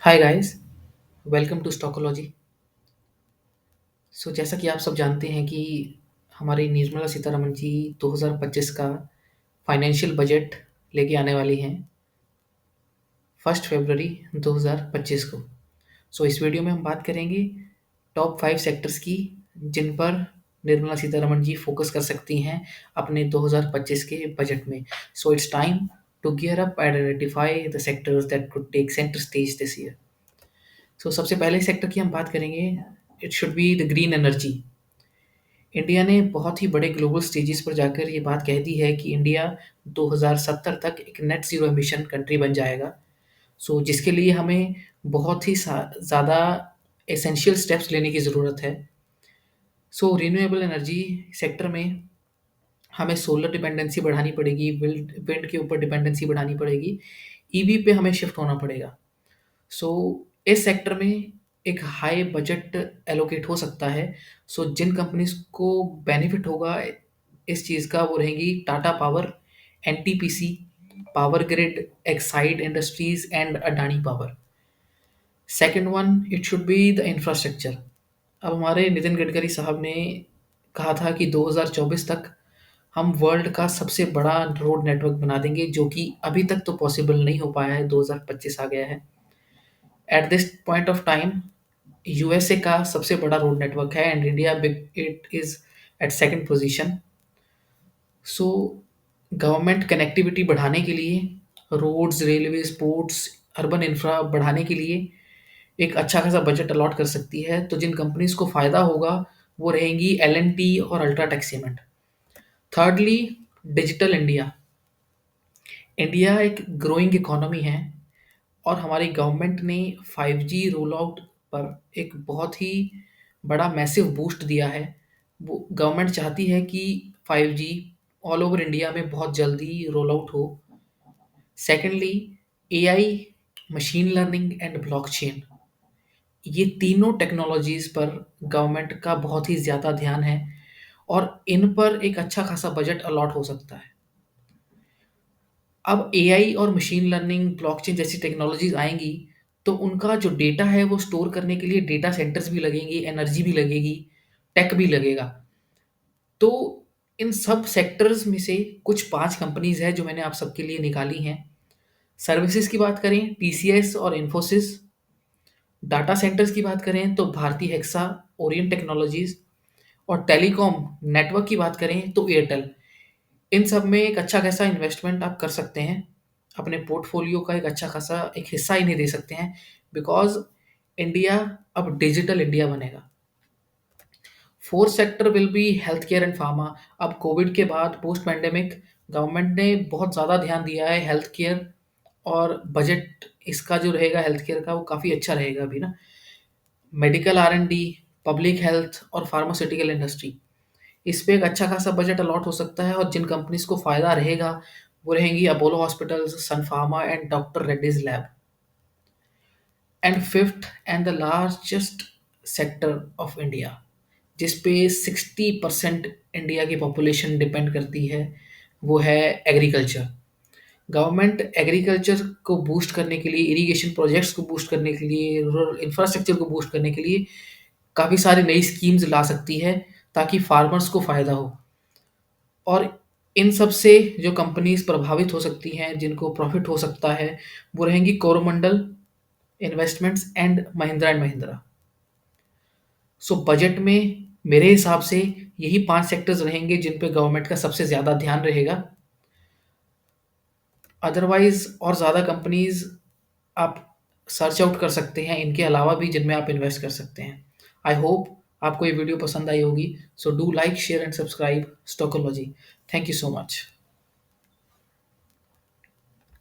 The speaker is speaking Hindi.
Hi guys, welcome to Stockology. जैसा कि आप सब जानते हैं कि हमारी निर्मला सीतारमण जी 2025 का फाइनेंशियल बजट लेके आने वाली हैं 1 फरवरी 2025 को। इस वीडियो में हम बात करेंगे टॉप 5 सेक्टर्स की जिन पर निर्मला सीतारमण जी फोकस कर सकती हैं अपने 2025 के बजट में। It's time to gear up and identify the sectors that could take centre stage this year. सबसे पहले सेक्टर की हम बात करेंगे। It should be the green energy. India ने बहुत ही बड़े ग्लोबल स्टेजेस पर जाकर ये बात कह दी है कि इंडिया 2070 तक एक नेट ज़ीरो एमिशन कंट्री बन जाएगा। जिसके लिए हमें बहुत ही ज़्यादा एसेंशियल स्टेप्स लेने की ज़रूरत है। रिन्यूएबल एनर्जी सेक्टर में हमें सोलर डिपेंडेंसी बढ़ानी पड़ेगी, विंड विंड के ऊपर डिपेंडेंसी बढ़ानी पड़ेगी, ईवी पे हमें शिफ्ट होना पड़ेगा। सो इस सेक्टर में एक हाई बजट एलोकेट हो सकता है। जिन कंपनीज को बेनिफिट होगा इस चीज़ का वो रहेंगी Tata power, NTPC, power grid, Exide industries and Adani power. Second one, it should be the infrastructure. अब हमारे नितिन गडकरी साहब ने कहा था कि 2024 तक हम वर्ल्ड का सबसे बड़ा रोड नेटवर्क बना देंगे, जो कि अभी तक तो पॉसिबल नहीं हो पाया है, 2025 आ गया है। At this point of time USA का सबसे बड़ा रोड नेटवर्क है and India big it is at second position. So government connectivity बढ़ाने के लिए, roads, railway, ports, urban infra बढ़ाने के लिए एक अच्छा खासा बजट अलॉट कर सकती है। तो जिन कंपनीज को फायदा होगा वो रहेंगी एल और UltraTech cement. Thirdly, digital India. India एक ग्रोइंग इकोनॉमी है और हमारी गवर्नमेंट ने 5G रोल आउट पर एक बहुत ही बड़ा मैसिव बूस्ट दिया है। वो गवर्नमेंट चाहती है कि 5G ऑल ओवर इंडिया में बहुत जल्दी रोल आउट हो। Secondly, AI, machine learning and blockchain, ये तीनों टेक्नोलॉजीज पर गवर्नमेंट का बहुत ही ज़्यादा ध्यान है और इन पर एक अच्छा खासा बजट अलॉट हो सकता है। अब एआई और मशीन लर्निंग, ब्लॉकचेन जैसी टेक्नोलॉजीज आएँगी, तो उनका जो डेटा है वो स्टोर करने के लिए डेटा सेंटर्स भी लगेंगे, एनर्जी भी लगेगी, टेक भी लगेगा। तो इन सब सेक्टर्स में से कुछ 5 कंपनीज़ हैं जो मैंने आप सबके लिए निकाली हैं। सर्विसेज़ की बात करें, टीसीएस और इन्फोसिस। डाटा सेंटर्स की बात करें तो भारती हेक्सा, ओरिएंट टेक्नोलॉजीज़। और टेलीकॉम नेटवर्क की बात करें तो एयरटेल। इन सब में एक अच्छा खासा इन्वेस्टमेंट आप कर सकते हैं। अपने पोर्टफोलियो का एक अच्छा खासा एक हिस्सा इन्हें दे सकते हैं, बिकॉज़ इंडिया अब डिजिटल इंडिया बनेगा। Fourth sector will be health care and pharma. अब कोविड के बाद पोस्ट पैंडेमिक गवर्नमेंट ने बहुत ज़्यादा ध्यान दिया है हेल्थ केयर, और बजट इसका जो रहेगा हेल्थ केयर का वो काफ़ी अच्छा रहेगा अभी ना। मेडिकल R&D, पब्लिक हेल्थ और फार्मास्यूटिकल इंडस्ट्री, इस पे एक अच्छा खासा बजट अलॉट हो सकता है। और जिन कंपनीज को फायदा रहेगा वो रहेंगी Apollo hospitals, Sun Pharma and doctor Reddy's lab. And fifth and the largest sector of India, जिस पे 60% इंडिया की पॉपुलेशन डिपेंड करती है, वो है एग्रीकल्चर। गवर्नमेंट एग्रीकल्चर को बूस्ट करने के लिए, इरिगेशन प्रोजेक्ट्स को बूस्ट करने के लिए, रूरल इंफ्रास्ट्रक्चर को बूस्ट करने के लिए काफ़ी सारी नई स्कीम्स ला सकती है ताकि फार्मर्स को फ़ायदा हो। और इन सब से जो कंपनीज़ प्रभावित हो सकती हैं, जिनको प्रॉफ़िट हो सकता है, वो रहेंगी Coromandel investments and Mahindra and Mahindra. Budget में मेरे हिसाब से यही 5 सेक्टर्स रहेंगे जिन पे गवर्नमेंट का सबसे ज़्यादा ध्यान रहेगा। अदरवाइज़ और ज़्यादा कंपनीज़ आप सर्च आउट कर सकते हैं इनके अलावा भी, जिनमें आप इन्वेस्ट कर सकते हैं। आई होप आपको ये वीडियो पसंद आई होगी। Do like, share and subscribe Stockology. Thank you so much.